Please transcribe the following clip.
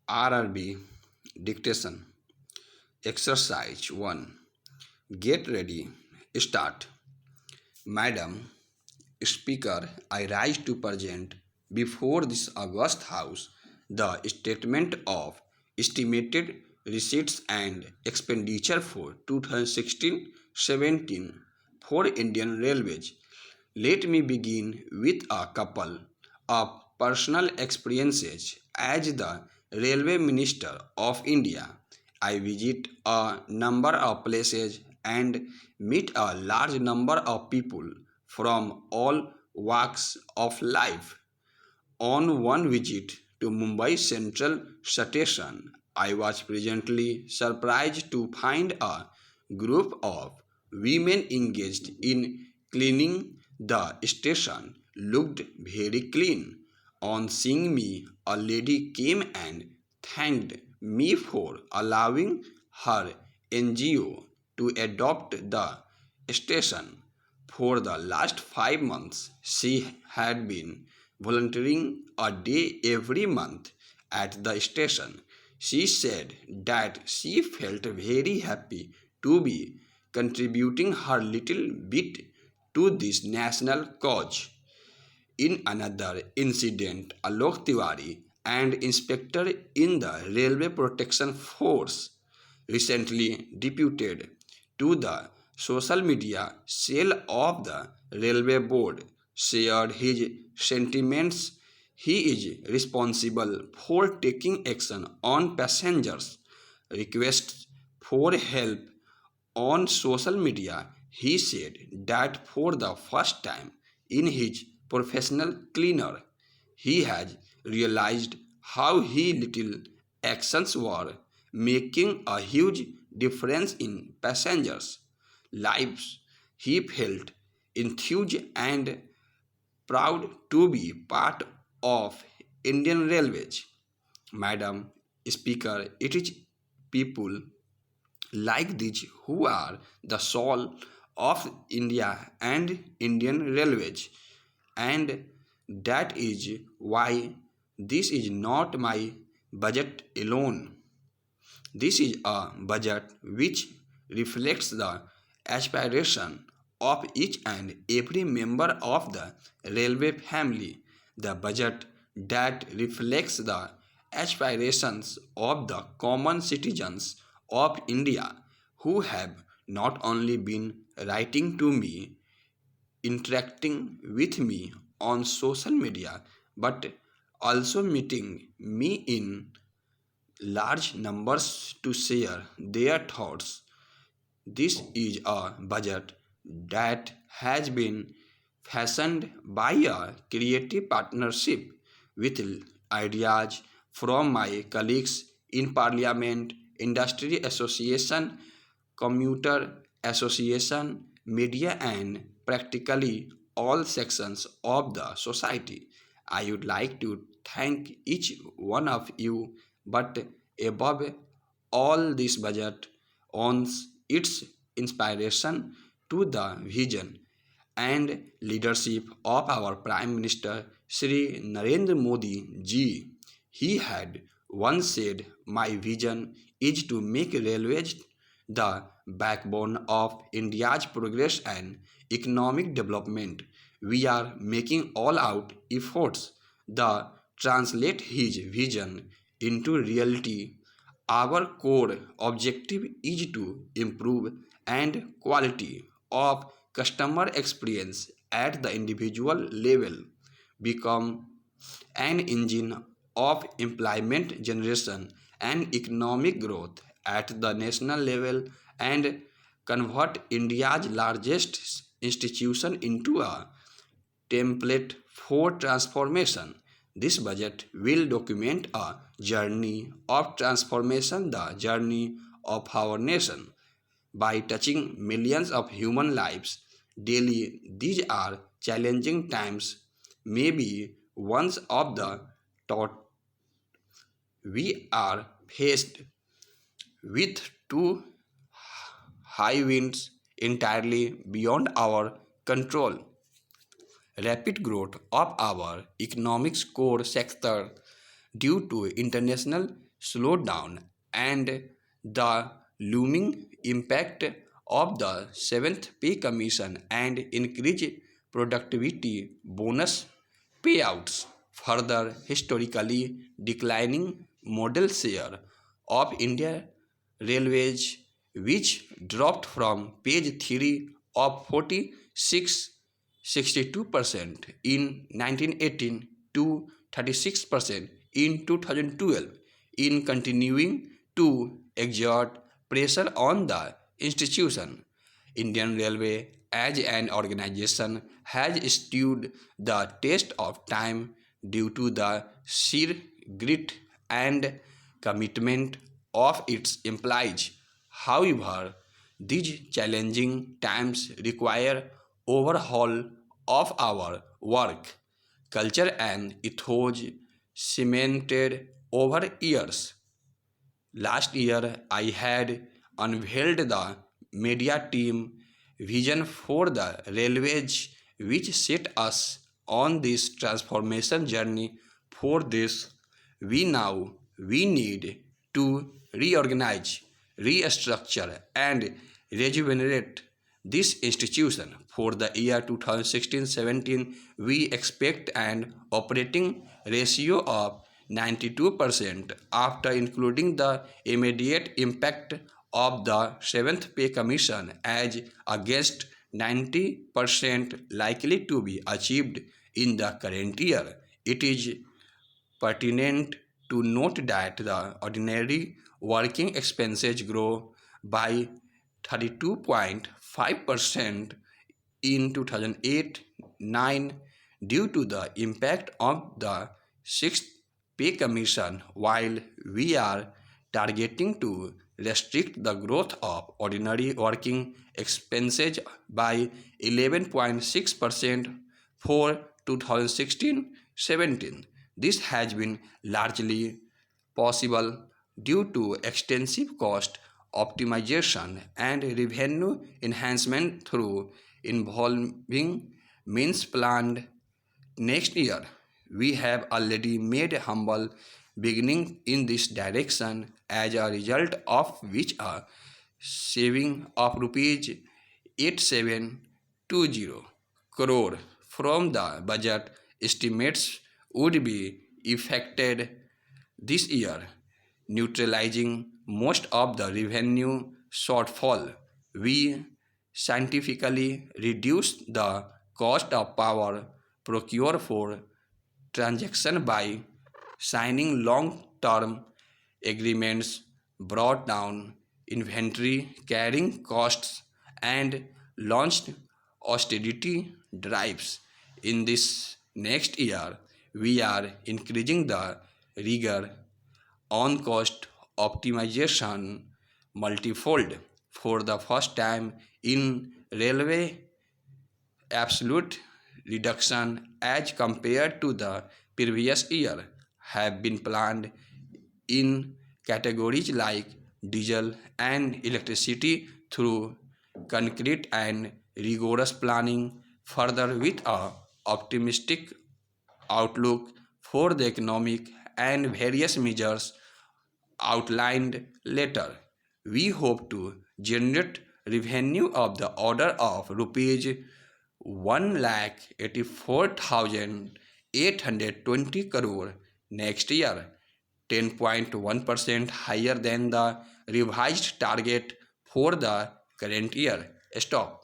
RRB dictation. Exercise 1. Get ready. Start. Madam Speaker, I rise to present before this August House the statement of estimated receipts and expenditure for 2016-17 for Indian Railways. Let me begin with a couple of personal experiences. As the Railway Minister of India, I visit a number of places and meet a large number of people from all walks of life. On one visit to Mumbai Central Station, I was pleasantly surprised to find a group of women engaged in cleaning. The station looked very clean. On seeing me, a lady came and thanked me for allowing her NGO to adopt the station. For the last 5 months, she had been volunteering a day every month at the station. She said that she felt very happy to be contributing her little bit to this national cause. In another incident, Alok Tiwari, an inspector in the Railway Protection Force, recently deputed to the social media cell of the Railway Board, shared his sentiments. He is responsible for taking action on passengers' requests for help on social media. He said that for the first time in his professional career, he has realized how his little actions were making a huge difference in passengers' lives. He felt enthused and proud to be part of Indian Railways. Madam Speaker, it is people like these who are the soul of India and Indian Railways. And that is why this is not my budget alone. This is a budget which reflects the aspiration of each and every member of the railway family, the budget that reflects the aspirations of the common citizens of India who have not only been writing to me, interacting with me on social media, but also meeting me in large numbers to share their thoughts. This is a budget that has been fashioned by a creative partnership with ideas from my colleagues in Parliament, Industry Association, Commuter Association, media, and practically all sections of the society. I would like to thank each one of you, but above all, this budget owns its inspiration to the vision and leadership of our Prime Minister Shri Narendra Modi ji. He had once said, "My vision is to make railways the backbone of India's progress and economic development." We are making all out efforts to translate his vision into reality. Our core objective is to improve and quality of customer experience at the individual level, become an engine of employment generation and economic growth at the national level, and convert India's largest institution into a template for transformation. This budget will document a journey of transformation, the journey of our nation, by touching millions of human lives daily. These are challenging times, maybe ones of the thought. We are faced with two high winds entirely beyond our control. Rapid growth of our economic's core sector due to international slowdown and the looming impact of the seventh pay commission and increased productivity bonus payouts. Further, historically declining model share of India Railways, which dropped from page 3 of 62% in 1918 to 36% in 2012, in continuing to exert pressure on the institution. Indian Railway as an organization has stood the test of time due to the sheer grit and commitment of its employees. However, these challenging times require overhaul of our work culture and ethos cemented over years. Last year, I had unveiled the media team vision for the railways, which set us on this transformation journey. For this, we need to reorganize, restructure, and rejuvenate this institution. For the year 2016-17, we expect an operating ratio of 92% after including the immediate impact of the seventh pay commission, as against 90% likely to be achieved in the current year. It is pertinent to note that the ordinary working expenses grow by 32.5% in 2008-9 due to the impact of the sixth pay commission, while we are targeting to restrict the growth of ordinary working expenses by 11.6% for 2016-17. This has been largely possible due to extensive cost optimization and revenue enhancement through involving means planned next year. We have already made a humble beginning in this direction, as a result of which a saving of rupees 8720 crore from the budget estimates would be effected this year, neutralizing most of the revenue shortfall. We scientifically reduced the cost of power procured for transaction by signing long-term agreements, brought down inventory carrying costs, and launched austerity drives. In this next year, we are increasing the rigor on cost optimization multifold. For the first time in railway, absolute reduction as compared to the previous year have been planned in categories like diesel and electricity through concrete and rigorous planning. Further, with a optimistic outlook for the economic and various measures outlined later, we hope to generate revenue of the order of rupees 1,84,820 crore next year, 10.1% higher than the revised target for the current year. Stop.